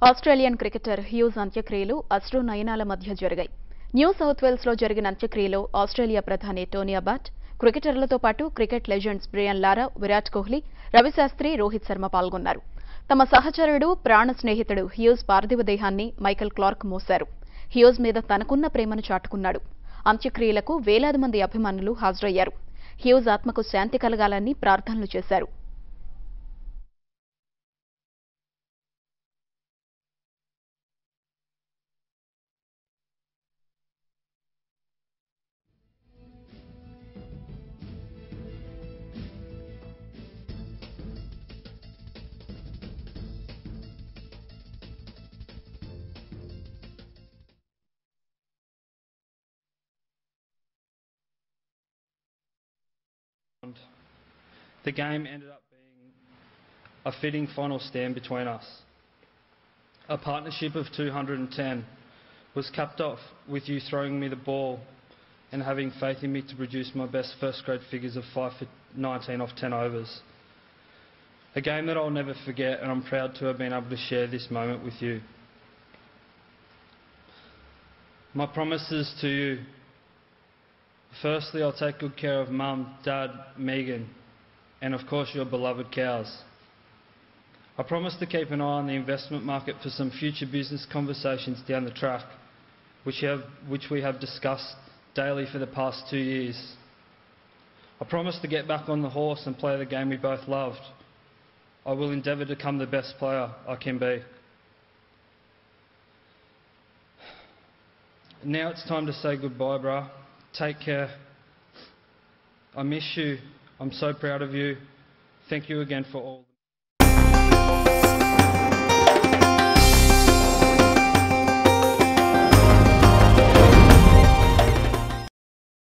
Australian cricketer hues అంత్యక్రియలు అశ్రు నయనాల మధ్య జరిగాయి. న్యూ సౌత్ వేల్స్లో జరిగిన అంత్యక్రియలో ఆస్ట్రేలియా ప్రధాని టోనీ అబాట్, క్రికెటర్లతో పాటు క్రికెట్ లెజెండ్స్ బ్రియాన్ లారా, విరాట్ కోహ్లీ, రవిశాస్త్రి, రోహిత్ శర్మ పాల్గొన్నారు. తమ సహచరుడు, ప్రాణ స్నేహితుడు హ్యూస్ పార్థివ దేహాన్ని మైకేల్ క్లార్క్ మోశారు. హ్యూస్ మీద తనకున్న ప్రేమను చాటుకున్నాడు. అంత్యక్రియలకు వేలాది మంది అభిమానులు హాజరయ్యారు. హ్యూస్ ఆత్మకు శాంతి కలగాలని ప్రార్థనలు చేశారు. The game ended up being a fitting final stand between us. A partnership of 210 was capped off with you throwing me the ball and having faith in me to produce my best first grade figures of 5 for 19 off 10 overs. A game that I'll never forget, and I'm proud to have been able to share this moment with you. My promises to you: firstly, I'll take good care of Mum, Dad, Megan, and of course your beloved cows. I promise to keep an eye on the investment market for some future business conversations down the track, which we have discussed daily for the past 2 years. I promise to get back on the horse and play the game we both loved. I will endeavour to become the best player I can be. Now it's time to say goodbye, brah. Take care. I miss you. I'm so proud of you. Thank you again for all.